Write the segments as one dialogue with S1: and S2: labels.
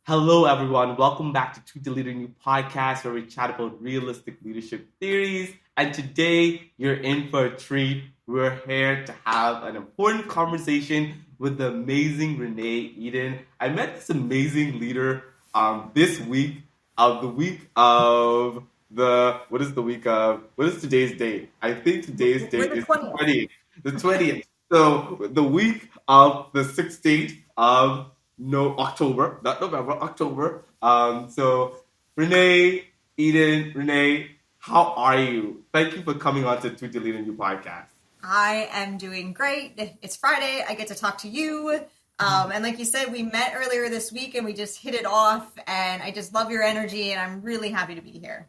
S1: Hello, everyone. Welcome back to To the Leader New podcast, where we chat about realistic leadership theories. And today, you're in for a treat. We're here to have an important conversation with the amazing Renee Eaton. I met this amazing leader this week of the week of the what is the week of what is today's date? I think today's
S2: We're
S1: date
S2: the
S1: is the
S2: 20th.
S1: 20th. The 20th. So the week of the 16th of no October, not November, October. So Renee, Eden, Renee, how are you? Thank you for coming on to Tweet the Leader New podcast.
S2: I am doing great. It's Friday. I get to talk to you. And like you said, we met earlier this week and we just hit it off. And I just love your energy and I'm really happy to be here.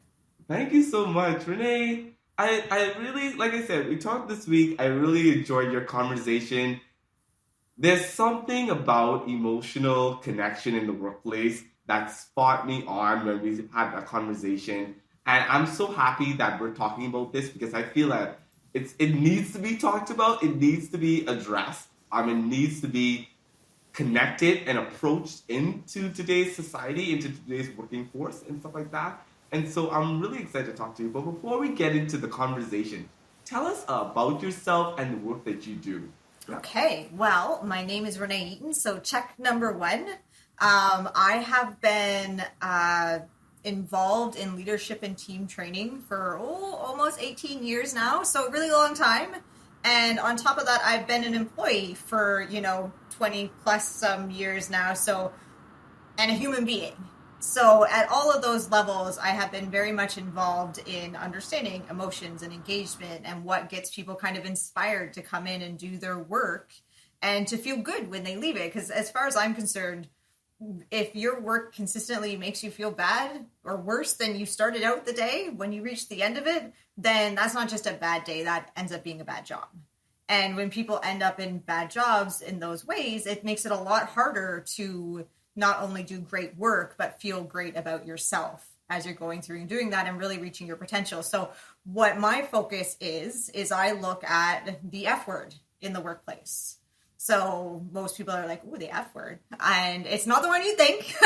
S1: Thank you so much, Renee. I really, like I said, we talked this week. I really enjoyed your conversation. There's something about emotional connection in the workplace that spot me on when we had that conversation. And I'm so happy that we're talking about this because I feel that it needs to be talked about, it needs to be addressed, it needs to be connected and approached into today's society, into today's working force and stuff like that. And so I'm really excited to talk to you. But before we get into the conversation, tell us about yourself and the work that you do. Yeah.
S2: Okay, well, my name is Renee Eaton. So check number one. I have been involved in leadership and team training for almost 18 years now. So a really long time. And on top of that, I've been an employee for, 20 plus some years now. So, and a human being. So at all of those levels, I have been very much involved in understanding emotions and engagement and what gets people kind of inspired to come in and do their work and to feel good when they leave it. Because as far as I'm concerned, if your work consistently makes you feel bad or worse than you started out the day when you reach the end of it, then that's not just a bad day, that ends up being a bad job. And when people end up in bad jobs in those ways, it makes it a lot harder to not only do great work, but feel great about yourself as you're going through and doing that and really reaching your potential. So what my focus is I look at the F word in the workplace. So most people are like, ooh, the F word. And it's not the one you think,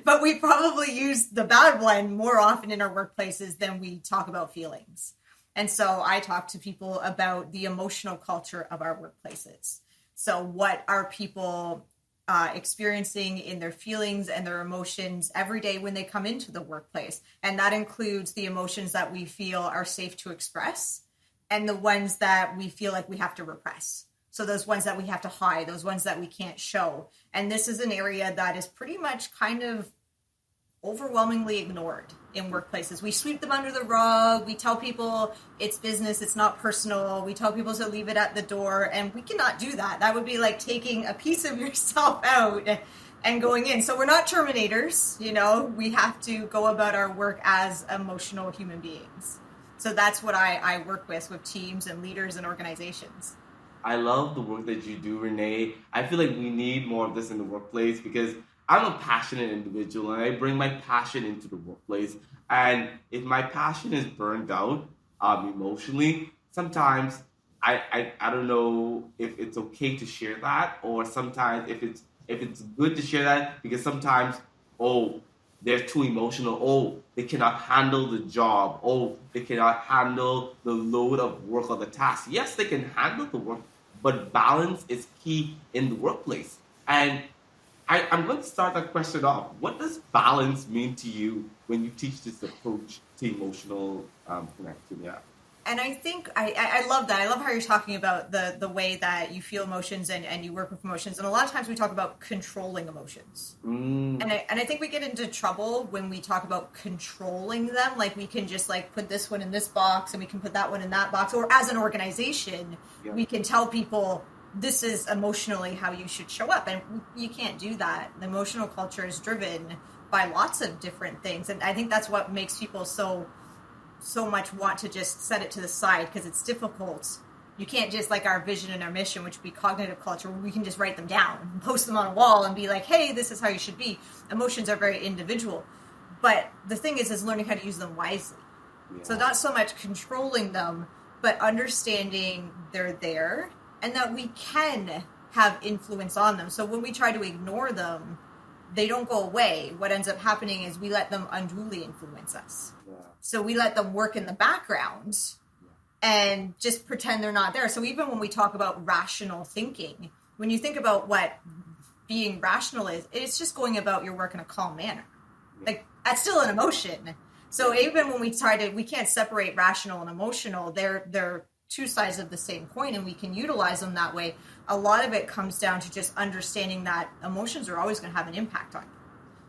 S2: but we probably use the bad one more often in our workplaces than we talk about feelings. And so I talk to people about the emotional culture of our workplaces. So what are people experiencing in their feelings and their emotions every day when they come into the workplace? And that includes the emotions that we feel are safe to express and the ones that we feel like we have to repress. So those ones that we have to hide, those ones that we can't show. And this is an area that is pretty much kind of overwhelmingly ignored in workplaces. We sweep them under the rug. We tell people it's business, it's not personal. We tell people to leave it at the door, and we cannot do that. That would be like taking a piece of yourself out and going in. So we're not terminators, we have to go about our work as emotional human beings. So that's what I work with teams and leaders and organizations.
S1: I love the work that you do, Renee. I feel like we need more of this in the workplace because I'm a passionate individual and I bring my passion into the workplace. And if my passion is burned out emotionally, sometimes I don't know if it's okay to share that, or sometimes if it's good to share that because sometimes, oh, they're too emotional. Oh, they cannot handle the job. Oh, they cannot handle the load of work or the task. Yes, they can handle the work, but balance is key in the workplace. And I'm going to start that question off. What does balance mean to you when you teach this approach to emotional connection? Yeah.
S2: And I think I love that. I love how you're talking about the way that you feel emotions and you work with emotions. And a lot of times we talk about controlling emotions. And I think we get into trouble when we talk about controlling them. Like we can just like put this one in this box and we can put that one in that box. Or as an organization,
S1: Yeah.
S2: we can tell people this is emotionally how you should show up. And you can't do that. The emotional culture is driven by lots of different things. And I think that's what makes people so much want to just set it to the side because it's difficult. You can't just like our vision and our mission, which would be cognitive culture, where we can just write them down and post them on a wall and be like, hey, this is how you should be. Emotions are very individual. But the thing is learning how to use them wisely.
S1: Yeah.
S2: So not so much controlling them, but understanding they're there and that we can have influence on them. So when we try to ignore them, they don't go away. What ends up happening is we let them unduly influence us.
S1: Yeah.
S2: So we let them work in the background and just pretend they're not there. So even when we talk about rational thinking, when you think about what being rational is, it's just going about your work in a calm manner. Like, that's still an emotion. So even when we can't separate rational and emotional. They're two sides of the same coin, and we can utilize them that way. A lot of it comes down to just understanding that emotions are always going to have an impact on you.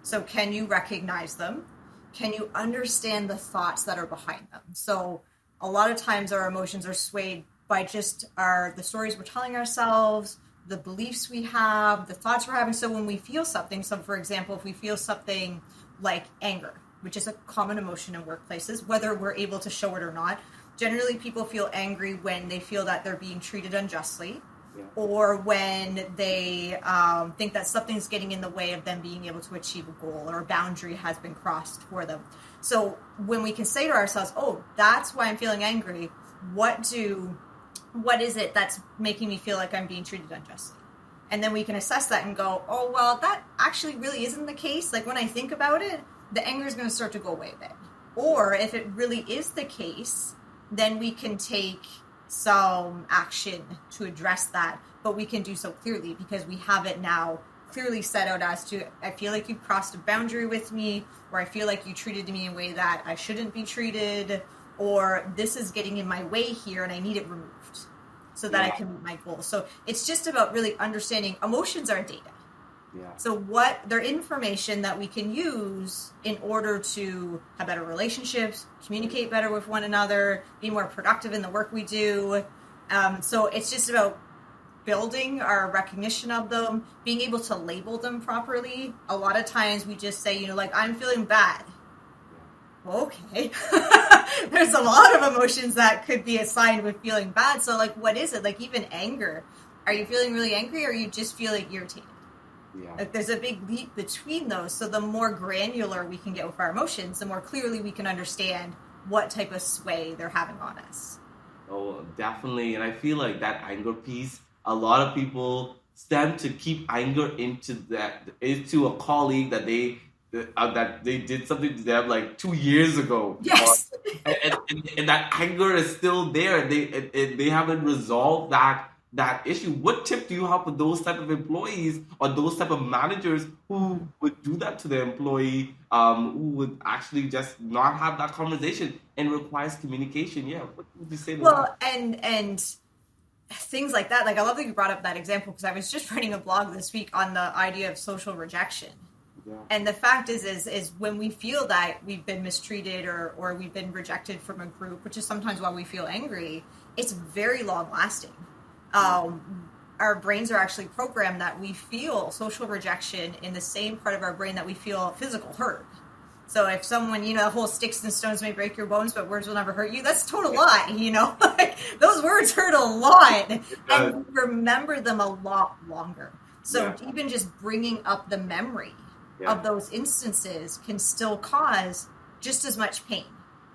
S2: So can you recognize them? Can you understand the thoughts that are behind them? So a lot of times our emotions are swayed by just the stories we're telling ourselves, the beliefs we have, the thoughts we're having. So when we feel something, so for example, if we feel something like anger, which is a common emotion in workplaces, whether we're able to show it or not, generally people feel angry when they feel that they're being treated unjustly, or when they think that something's getting in the way of them being able to achieve a goal, or a boundary has been crossed for them. So when we can say to ourselves, oh, that's why I'm feeling angry, what is it that's making me feel like I'm being treated unjustly? And then we can assess that and go, oh, well, that actually really isn't the case. Like, when I think about it, the anger is going to start to go away a bit. Or if it really is the case, then we can take some action to address that, but we can do so clearly because we have it now clearly set out as to, I feel like you crossed a boundary with me, or I feel like you treated me in a way that I shouldn't be treated, or this is getting in my way here and I need it removed so that I can meet my goals. So it's just about really understanding emotions are data. So they're information that we can use in order to have better relationships, communicate better with one another, be more productive in the work we do. So it's just about building our recognition of them, being able to label them properly. A lot of times we just say, like, I'm feeling bad. Okay. There's a lot of emotions that could be assigned with feeling bad. So, like, what is it? Like, even anger. Are you feeling really angry, or you just feel like irritated? Like, there's a big leap between those. So the more granular we can get with our emotions, the more clearly we can understand what type of sway they're having on us.
S1: Oh, definitely. And I feel like that anger piece, a lot of people tend to keep anger into a colleague that they did something to them like 2 years ago.
S2: Yes.
S1: And that anger is still there. They haven't resolved that issue. What tip do you have for those type of employees or those type of managers who would do that to their employee, who would actually just not have that conversation and requires communication? Yeah, what would you say to that?
S2: Well, and things like that. Like, I love that you brought up that example, because I was just writing a blog this week on the idea of social rejection. And the fact is when we feel that we've been mistreated or we've been rejected from a group, which is sometimes why we feel angry, it's very long lasting. Our brains are actually programmed that we feel social rejection in the same part of our brain that we feel physical hurt. So if someone, the whole sticks and stones may break your bones, but words will never hurt you, that's a total lie, Like, those words hurt a lot. And we remember them a lot longer. So even just bringing up the memory of those instances can still cause just as much pain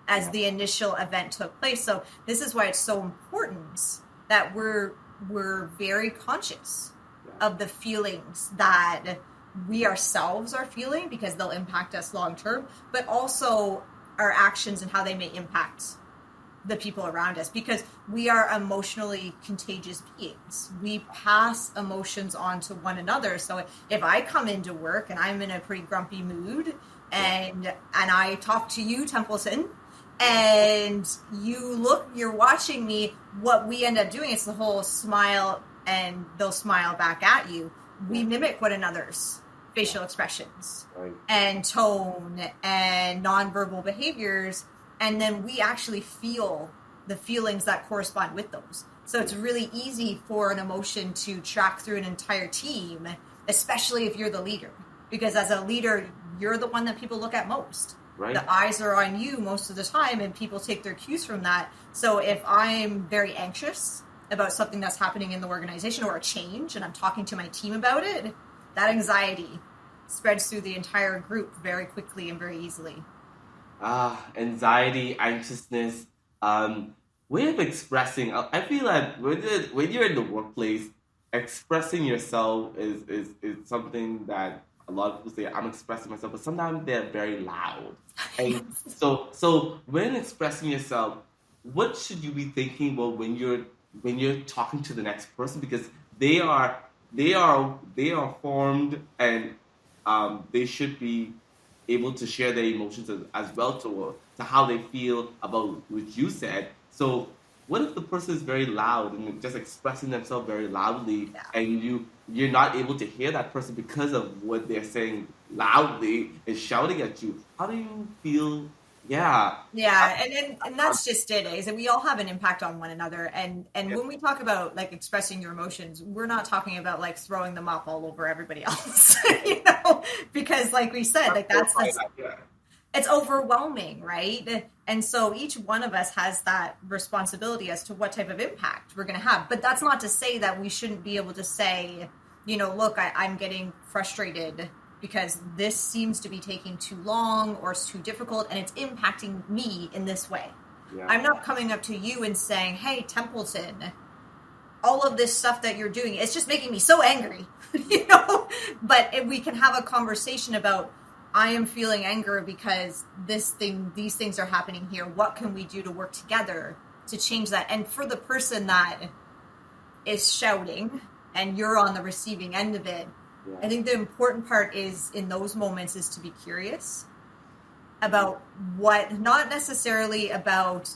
S2: as the initial event took place. So this is why it's so important that we're very conscious of the feelings that we ourselves are feeling, because they'll impact us long term, but also our actions and how they may impact the people around us, because we are emotionally contagious beings. We pass emotions on to one another. So if I come into work and I'm in a pretty grumpy mood and I talk to you, Templeton, and you're watching me, what we end up doing is the whole smile, and they'll smile back at you. We mimic one another's facial expressions and tone and nonverbal behaviors, and then we actually feel the feelings that correspond with those. So it's really easy for an emotion to track through an entire team, especially if you're the leader, because as a leader, you're the one that people look at most. The eyes are on you most of the time, and people take their cues from that. So if I'm very anxious about something that's happening in the organization or a change, and I'm talking to my team about it, that anxiety spreads through the entire group very quickly and very easily.
S1: Anxiety, anxiousness, way of expressing. I feel like when you're in the workplace, expressing yourself is something that a a lot of people say I'm expressing myself, but sometimes they're very loud. And so when expressing yourself, what should you be thinking about when you're talking to the next person? Because they are formed, and they should be able to share their emotions as well to how they feel about what you said. So what if the person is very loud and just expressing themselves very loudly,
S2: Yeah.
S1: and you're not able to hear that person because of what they're saying loudly and shouting at you? How do you feel? Yeah.
S2: Yeah, and that's just it, is that we all have an impact on one another, and when we talk about like expressing your emotions, we're not talking about like throwing them up all over everybody else, because like we said, like that's
S1: Yeah.
S2: it's overwhelming, right? And so each one of us has that responsibility as to what type of impact we're going to have. But that's not to say that we shouldn't be able to say, look, I'm getting frustrated because this seems to be taking too long or it's too difficult and it's impacting me in this way.
S1: Yeah.
S2: I'm not coming up to you and saying, hey, Templeton, all of this stuff that you're doing, it's just making me so angry, But if we can have a conversation about, I am feeling anger because these things are happening here. What can we do to work together to change that? And for the person that is shouting and you're on the receiving end of it,
S1: Yeah.
S2: I think the important part is in those moments is to be curious about what, not necessarily about,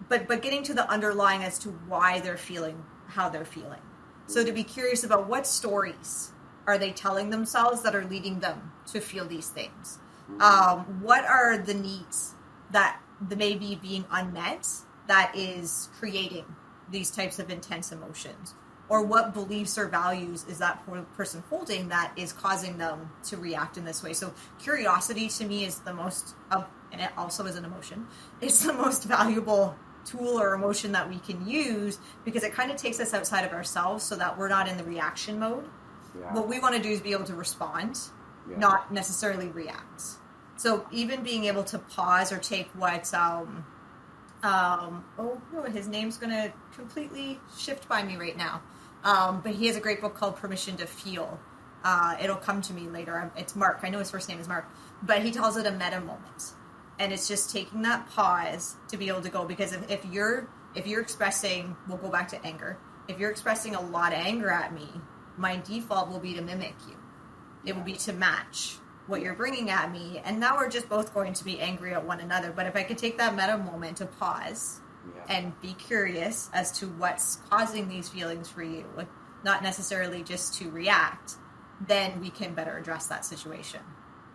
S2: but getting to the underlying as to why they're feeling how they're feeling. So to be curious about what stories are they telling themselves that are leading them to feel these things? What are the needs that may be being unmet that is creating these types of intense emotions? Or what beliefs or values is that person holding that is causing them to react in this way? So curiosity to me is the most, and it also is an emotion, it's the most valuable tool or emotion that we can use, because it kind of takes us outside of ourselves so that we're not in the reaction mode.
S1: Yeah.
S2: What we want to do is be able to respond,
S1: Yeah.
S2: not necessarily react. So even being able to pause or take what, his name's going to completely shift by me right now. But he has a great book called Permission to Feel. It'll come to me later. It's Mark. I know his first name is Mark. But he calls it a meta moment. And it's just taking that pause to be able to go. Because if you're expressing, we'll go back to anger. If you're expressing a lot of anger at me, my default will be to mimic you. It will be to match what you're bringing at me. And now we're just both going to be angry at one another. But if I could take that meta moment to pause and be curious as to what's causing these feelings for you, not necessarily just to react, then we can better address that situation.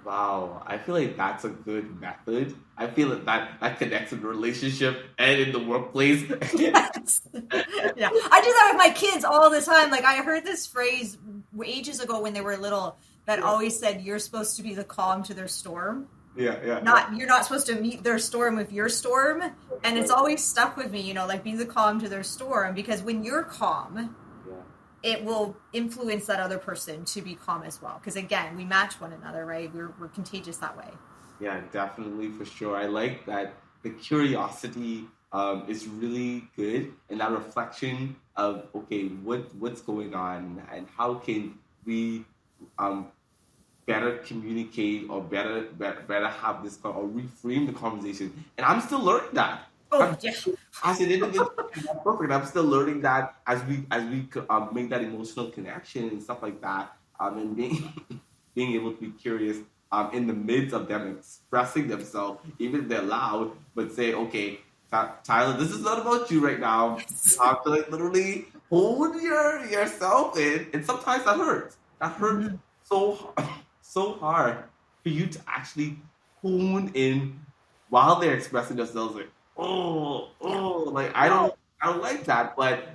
S1: Wow, I feel like that's a good method. I feel that connects in the relationship and in the workplace.
S2: Yes. Yeah, I do that with my kids all the time. Like, I heard this phrase ages ago when they were little that always said, you're supposed to be the calm to their storm. You're not supposed to meet their storm with your storm. And it's always stuck with me, like be the calm to their storm, because when you're calm, it will influence that other person to be calm as well. Because again, we match one another, right? We're contagious that way.
S1: Yeah, definitely, for sure. I like that the curiosity is really good, and that reflection of, okay, what's going on, and how can we better communicate, or better have this, or reframe the conversation. And I'm still learning that. As an individual, I'm not perfect. I'm still learning that as we make that emotional connection and stuff like that, and being able to be curious in the midst of them expressing themselves, even if they're loud, but say, okay, Tyler, this is not about you right now. You have to literally hold yourself in, and sometimes that hurts. That hurts so hard for you to actually hone in while they're expressing themselves, like, like I don't like that, but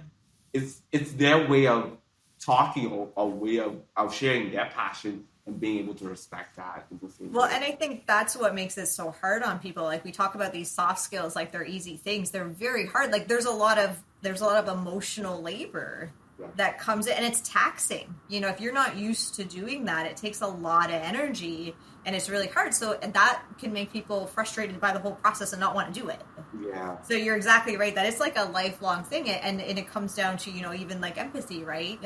S1: it's their way of talking, or a way of sharing their passion, and being able to respect that.
S2: Well, and I think that's what makes it so hard on people. Like, we talk about these soft skills like they're easy things. They're very hard. Like, there's a lot of emotional labor that comes in, and it's taxing. If you're not used to doing that, it takes a lot of energy, and it's really hard. So, and that can make people frustrated by the whole process and not want to do it.
S1: Yeah.
S2: So you're exactly right that it's like a lifelong thing, and it comes down to, even like empathy, right?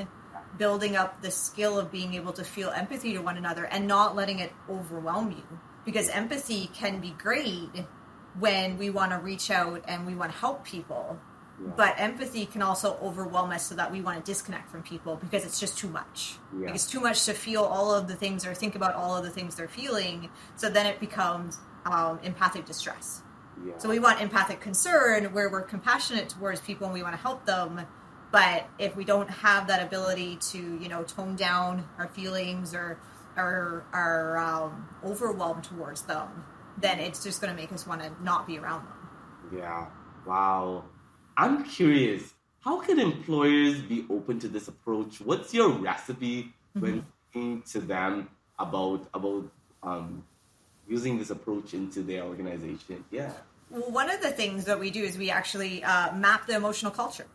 S2: building up the skill of being able to feel empathy to one another and not letting it overwhelm you. Because empathy can be great when we want to reach out and we want to help people.
S1: Yeah.
S2: But empathy can also overwhelm us so that we want to disconnect from people because it's just too much.
S1: Yeah.
S2: Like, it's too much to feel all of the things or think about all of the things they're feeling. So then it becomes empathic distress.
S1: Yeah.
S2: So we want empathic concern where we're compassionate towards people and we want to help them. But if we don't have that ability to, tone down our feelings or our overwhelm towards them, then it's just going to make us want to not be around them.
S1: Yeah. Wow. I'm curious, how can employers be open to this approach? What's your recipe when speaking to them about using this approach into their organization? Yeah.
S2: Well, one of the things that we do is we actually map the emotional culture.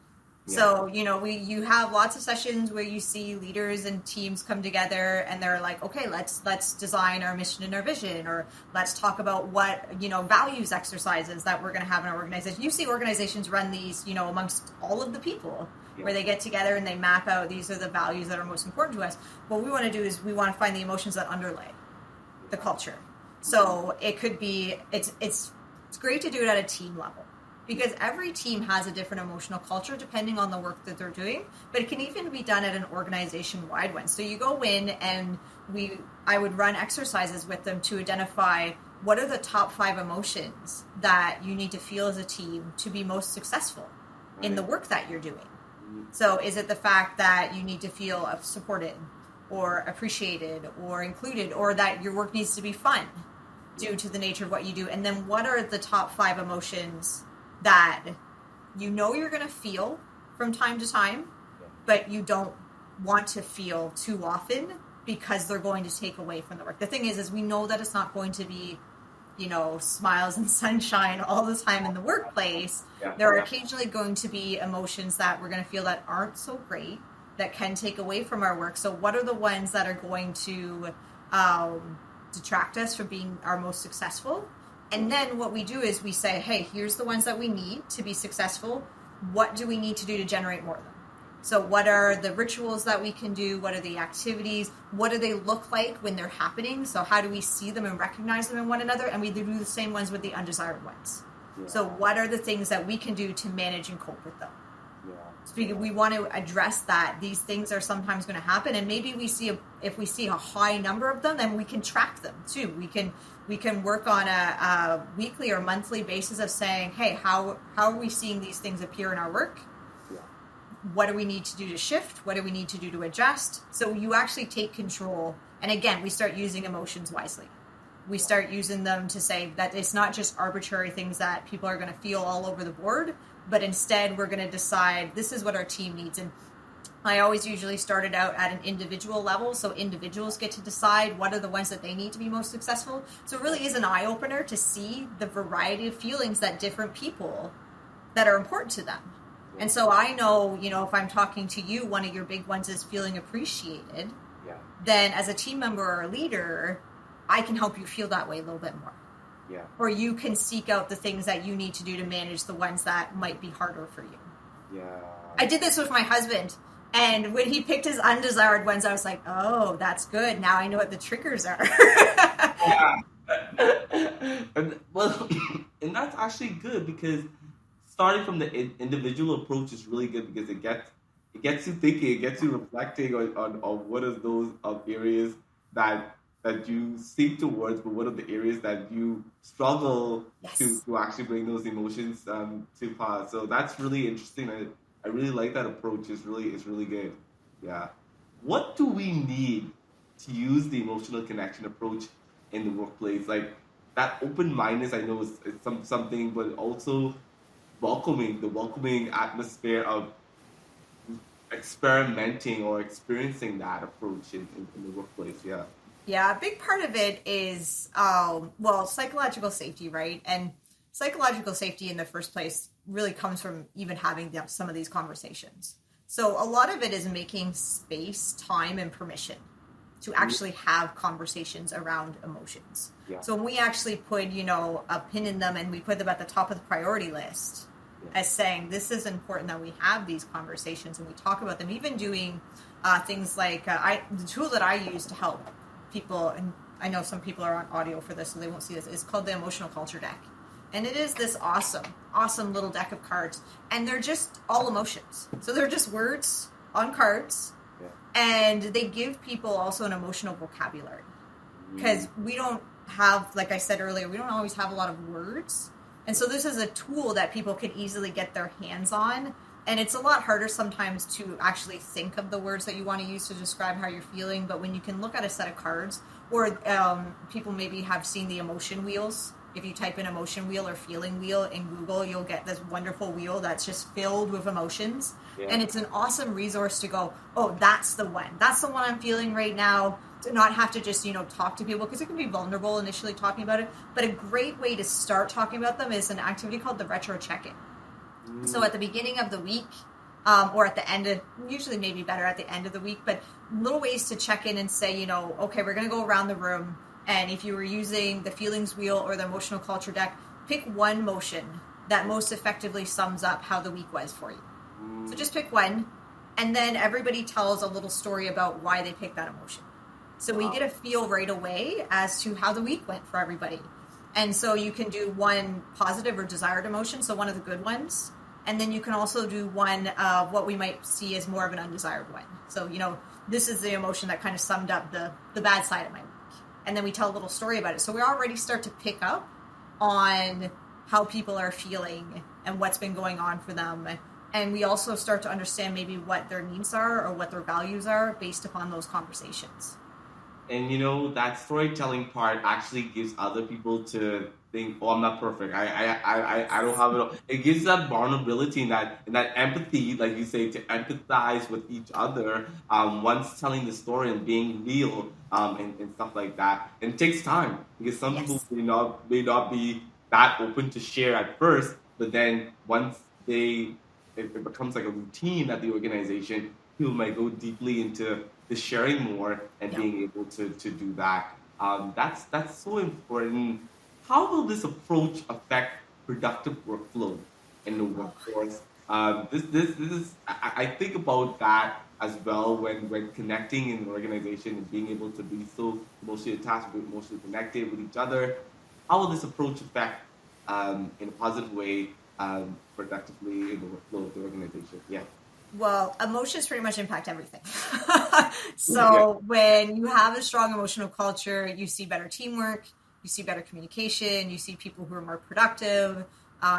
S1: Yeah.
S2: So, you have lots of sessions where you see leaders and teams come together and they're like, okay, let's design our mission and our vision, or let's talk about what, values exercises that we're going to have in our organization. You see organizations run these, amongst all of the people where they get together and they map out, these are the values that are most important to us. What we want to do is we want to find the emotions that underlay the culture. So it could be, it's great to do it at a team level, because every team has a different emotional culture depending on the work that they're doing, but it can even be done at an organization-wide one. So you go in and I would run exercises with them to identify what are the top 5 emotions that you need to feel as a team to be most successful in the work that you're doing. So is it the fact that you need to feel supported or appreciated or included, or that your work needs to be fun due to the nature of what you do? And then what are the top 5 emotions that you're going to feel from time to time, but you don't want to feel too often because they're going to take away from the work. The thing is we know that it's not going to be, smiles and sunshine all the time in the workplace.
S1: Yeah.
S2: There are occasionally going to be emotions that we're going to feel that aren't so great, that can take away from our work. So what are the ones that are going to detract us from being our most successful? And then what we do is we say, hey, here's the ones that we need to be successful. What do we need to do to generate more of them? So what are the rituals that we can do? What are the activities? What do they look like when they're happening? So how do we see them and recognize them in one another? And we do the same ones with the undesired ones. Yeah. So what are the things that we can do to manage and cope with them? Yeah. So we want to address that. These things are sometimes going to happen. And maybe if we see a high number of them, then we can track them too. We can work on a weekly or monthly basis of saying, hey, how are we seeing these things appear in our work? Yeah. What do we need to do to shift? What do we need to do to adjust? So you actually take control. And again, we start using emotions wisely. We start using them to say that it's not just arbitrary things that people are going to feel all over the board, but instead we're going to decide this is what our team needs. And I always usually started out at an individual level, so individuals get to decide what are the ones that they need to be most successful. So it really is an eye-opener to see the variety of feelings that different people that are important to them. And so I know, if I'm talking to you, one of your big ones is feeling appreciated. Yeah. Then as a team member or a leader, I can help you feel that way a little bit more. Yeah. Or you can seek out the things that you need to do to manage the ones that might be harder for you. Yeah. I did this with my husband. And when he picked his undesired ones, I was like, oh, that's good. Now I know what the triggers are.
S1: Yeah. and that's actually good, because starting from the individual approach is really good, because it gets you thinking, it gets you reflecting on what are those areas that you seek towards, but what are the areas that you struggle to actually bring those emotions to pass. So that's really interesting. I really like that approach. It's really good. Yeah. What do we need to use the emotional connection approach in the workplace? Like that open-mindedness, I know is something, but also the welcoming atmosphere of experimenting or experiencing that approach in the workplace. Yeah.
S2: Yeah, a big part of it is, psychological safety, right? And psychological safety in the first place really comes from even having some of these conversations. So a lot of it is making space, time, and permission to actually have conversations around emotions. Yeah. So when we actually put, a pin in them and we put them at the top of the priority list, as saying this is important that we have these conversations and we talk about them. Even doing things like the tool that I use to help people, and I know some people are on audio for this, so they won't see this. It's called the Emotional Culture Deck. And it is this awesome little deck of cards. And they're just all emotions. So they're just words on cards. Yeah. And they give people also an emotional vocabulary. Because we don't have, like I said earlier, we don't always have a lot of words. And so this is a tool that people can easily get their hands on. And it's a lot harder sometimes to actually think of the words that you want to use to describe how you're feeling. But when you can look at a set of cards, or people maybe have seen the emotion wheels. If you type in emotion wheel or feeling wheel in Google, you'll get this wonderful wheel that's just filled with emotions. Yeah. And it's an awesome resource to go, oh, that's the one. That's the one I'm feeling right now. To not have to just, talk to people, because it can be vulnerable initially talking about it. But a great way to start talking about them is an activity called the retro check-in. So at the beginning of the week, or at the end of, usually maybe better at the end of the week, but little ways to check in and say, okay, we're going to go around the room. And if you were using the feelings wheel or the emotional culture deck, pick one motion that most effectively sums up how the week was for you. So just pick one, and then everybody tells a little story about why they picked that emotion. So we get a feel right away as to how the week went for everybody. And so you can do one positive or desired emotion, so one of the good ones. And then you can also do one of what we might see as more of an undesired one. So, this is the emotion that kind of summed up the bad side of my week. And then we tell a little story about it. So we already start to pick up on how people are feeling and what's been going on for them. And we also start to understand maybe what their needs are or what their values are based upon those conversations.
S1: And that storytelling part actually gives other people to think, oh, I'm not perfect. I don't have it all. It gives that vulnerability and that empathy, like you say, to empathize with each other. Once telling the story and being real, and stuff like that. And it takes time, because some people may not be that open to share at first, but then once it becomes like a routine at the organization, people might go deeply into the sharing more and being able to do that. That's so important. How will this approach affect productive workflow in the workforce? This is I think about that as well when connecting in an organization and being able to be so emotionally attached, emotionally connected with each other. How will this approach affect in a positive way productively in the workflow of the organization? Yeah.
S2: Well, emotions pretty much impact everything. So when you have a strong emotional culture, you see better teamwork, you see better communication, you see people who are more productive,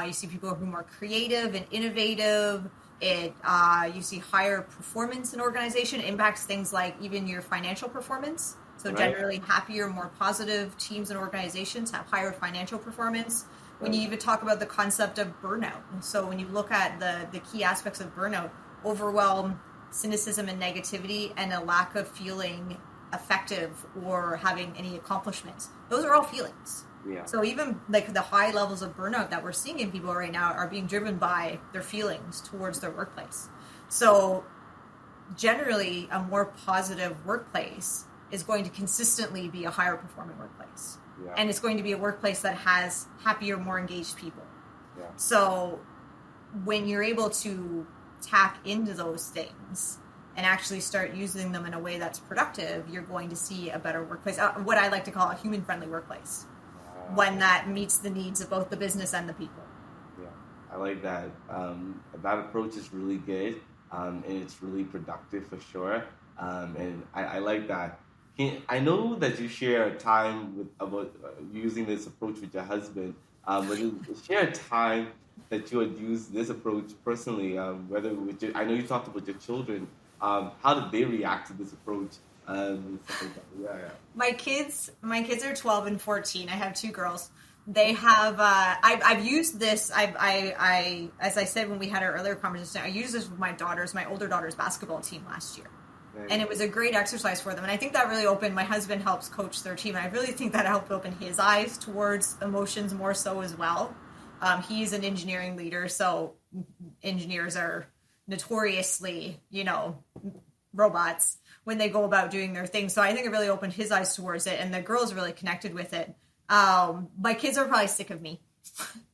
S2: you see people who are more creative and innovative. You see higher performance in organization. It impacts things like even your financial performance. So generally happier, more positive teams and organizations have higher financial performance. When you even talk about the concept of burnout. So when you look at the key aspects of burnout, overwhelm, cynicism and negativity, and a lack of feeling effective or having any accomplishments. Those are all feelings. Yeah. So even like the high levels of burnout that we're seeing in people right now are being driven by their feelings towards their workplace. So generally a more positive workplace is going to consistently be a higher performing workplace. Yeah. And it's going to be a workplace that has happier, more engaged people. Yeah. So when you're able to tap into those things and actually start using them in a way that's productive, you're going to see a better workplace, what I like to call a human-friendly workplace, one that meets the needs of both the business and the people.
S1: Yeah, I like that. That approach is really good, and it's really productive for sure. And I like that. I know that you share a time about using this approach with your husband, but share a time that you had used this approach personally, whether with I know you talked about your children. How did they react to this approach? And stuff like that. Yeah.
S2: My kids are 12 and 14. I have two girls. They have. I've used this. I as I said when we had our earlier conversation, I used this with my older daughter's basketball team last year. And it was a great exercise for them. And I think that really opened, my husband helps coach their team. And I really think that helped open his eyes towards emotions more so as well. He's an engineering leader, so engineers are notoriously, robots when they go about doing their thing. So I think it really opened his eyes towards it, and the girls really connected with it. My kids are probably sick of me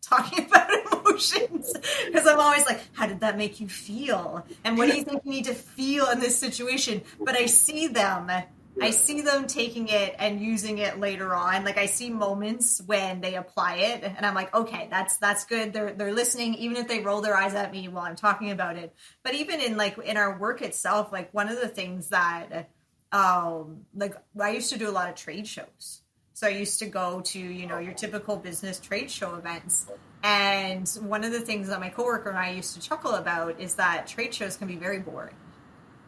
S2: talking about emotions. emotions because I'm always like, how did that make you feel? And what do you think you need to feel in this situation? But I see them taking it and using it later on. Like I see moments when they apply it and I'm like, okay, that's good. They're listening, even if they roll their eyes at me while I'm talking about it. But even in our work itself, like one of the things that like I used to do a lot of trade shows. So I used to go to, your typical business trade show events. And one of the things that my coworker and I used to chuckle about is that trade shows can be very boring.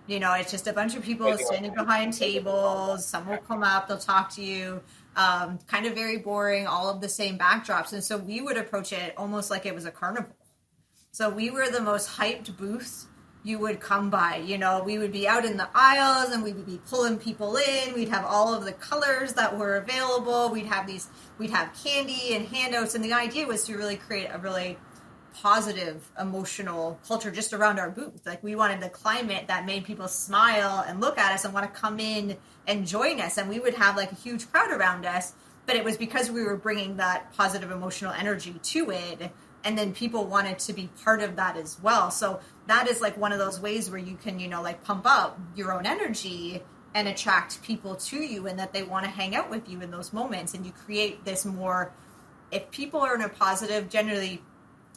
S2: It's just a bunch of people standing behind tables. Some will come up, they'll talk to you. Kind of very boring, all of the same backdrops. And so we would approach it almost like it was a carnival. So we were the most hyped booth you would come by. We would be out in the aisles and we would be pulling people in. We'd have all of the colors that were available. We'd have candy and handouts. And the idea was to really create a really positive emotional culture just around our booth. Like we wanted the climate that made people smile and look at us and want to come in and join us. And we would have like a huge crowd around us, but it was because we were bringing that positive emotional energy to it. And then people wanted to be part of that as well. So that is like one of those ways where you can, like pump up your own energy and attract people to you and that they want to hang out with you in those moments. And you create this more, if people are in a positive, generally,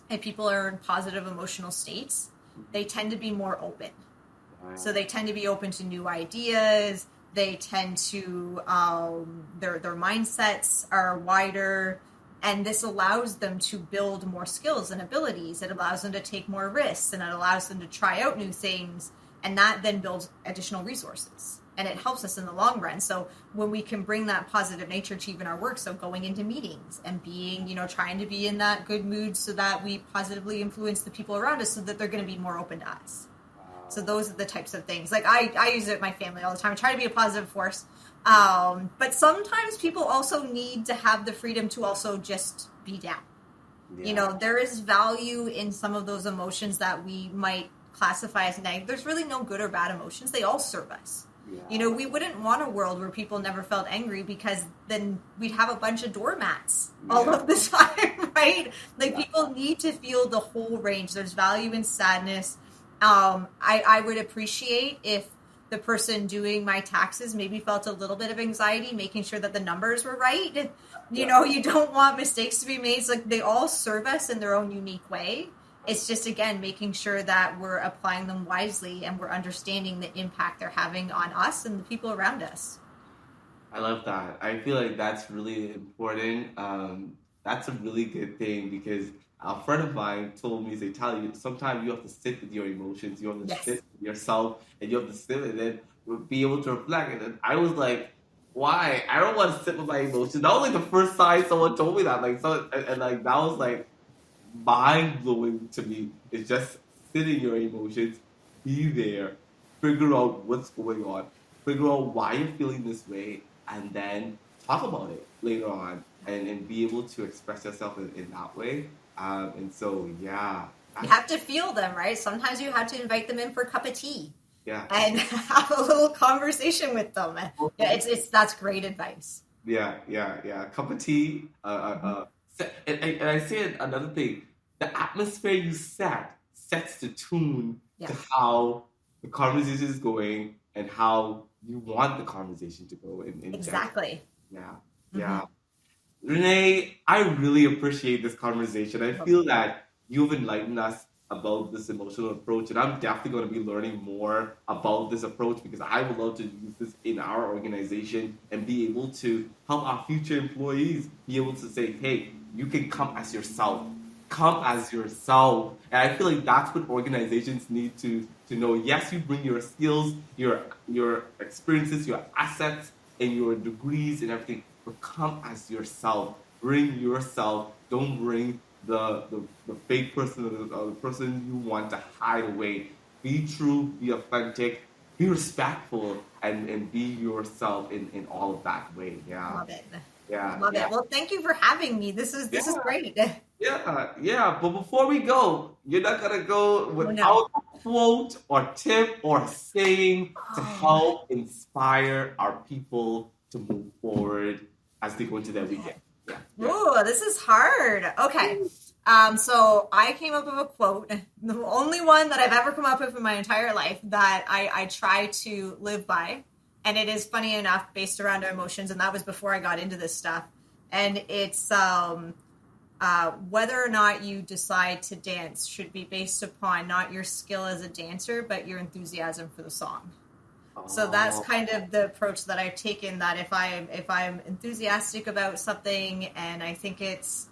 S2: if people are in positive emotional states, they tend to be more open. So they tend to be open to new ideas. They tend to, their mindsets are wider. And this allows them to build more skills and abilities. It allows them to take more risks and it allows them to try out new things. And that then builds additional resources. And it helps us in the long run. So when we can bring that positive nature to even our work, so going into meetings and being, trying to be in that good mood so that we positively influence the people around us so that they're going to be more open to us. So those are the types of things. Like I use it with my family all the time. I try to be a positive force. But sometimes people also need to have the freedom to also just be down. Yeah. There is value in some of those emotions that we might classify as negative. There's really no good or bad emotions. They all serve us. Yeah. We wouldn't want a world where people never felt angry because then we'd have a bunch of doormats all of the time, right? Like people need to feel the whole range. There's value in sadness. I would appreciate if the person doing my taxes maybe felt a little bit of anxiety, making sure that the numbers were right. You don't want mistakes to be made. It's like they all serve us in their own unique way. It's just, again, making sure that we're applying them wisely and we're understanding the impact they're having on us and the people around us.
S1: I love that. I feel like that's really important. That's a really good thing because a friend of mine told me, sometimes you have to sit with your emotions, you have to sit with yourself, and you have to sit with it, be able to reflect. And then I was like, why? I don't want to sit with my emotions. That was like the first time someone told me that. That was like mind blowing to me. It's just sit in your emotions, be there, figure out what's going on, figure out why you're feeling this way, and then talk about it later on and be able to express yourself in that way. And so, yeah.
S2: You have to feel them, right? Sometimes you have to invite them in for a cup of tea.
S1: Yeah.
S2: And have a little conversation with them. Yeah, that's great advice.
S1: Yeah. Cup of tea. And I say another thing. The atmosphere you sets the tune to how the conversation is going and how you want the conversation to go.
S2: Exactly.
S1: Yeah. Renee, I really appreciate this conversation. I feel that you've enlightened us about this emotional approach, and I'm definitely going to be learning more about this approach because I would love to use this in our organization and be able to help our future employees be able to say, hey, you can come as yourself. Come as yourself. And I feel like that's what organizations need to know. Yes, you bring your skills, your experiences, your assets, and your degrees and everything, but come as yourself. Bring yourself. Don't bring the fake person or the person you want to hide away. Be true, be authentic, be respectful, and be yourself in all of that way. Yeah.
S2: Love it.
S1: Yeah.
S2: Love it. Well, thank you for having me. This is great.
S1: Yeah. But before we go, you're not gonna go without a quote or tip or saying to help inspire our people to move forward as they go into their weekend. Yeah.
S2: Ooh, this is hard. Okay. So I came up with a quote, the only one that I've ever come up with in my entire life that I try to live by. And it is funny enough based around our emotions. And that was before I got into this stuff. And it's whether or not you decide to dance should be based upon not your skill as a dancer, but your enthusiasm for the song. So that's kind of the approach that I've taken, that if I'm enthusiastic about something and I think it's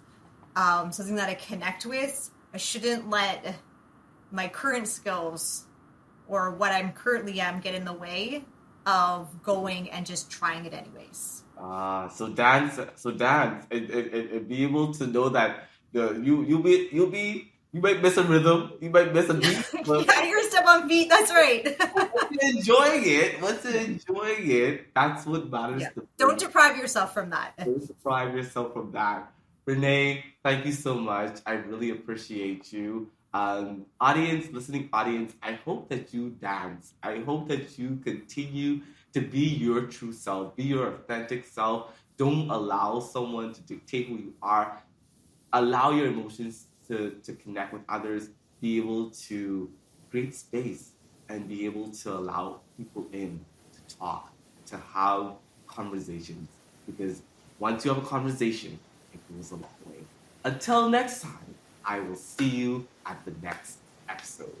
S2: something that I connect with, I shouldn't let my current skills or what I'm currently am get in the way of going and just trying it anyways.
S1: So dance, and be able to know that you might miss a rhythm, you might miss a beat, but
S2: Yeah, you're step on feet. That's right.
S1: once you're enjoying it, that's what matters.
S2: Yeah.
S1: The
S2: Don't
S1: most.
S2: deprive yourself from that.
S1: Don't deprive yourself from that. Renee, thank you so much. I really appreciate you. Listening audience, I hope that you dance. I hope that you continue to be your true self, be your authentic self. Don't allow someone to dictate who you are. Allow your emotions to connect with others. Be able to create space and be able to allow people in to talk, to have conversations. Because once you have a conversation, it goes a long way. Until next time, I will see you at the next episode.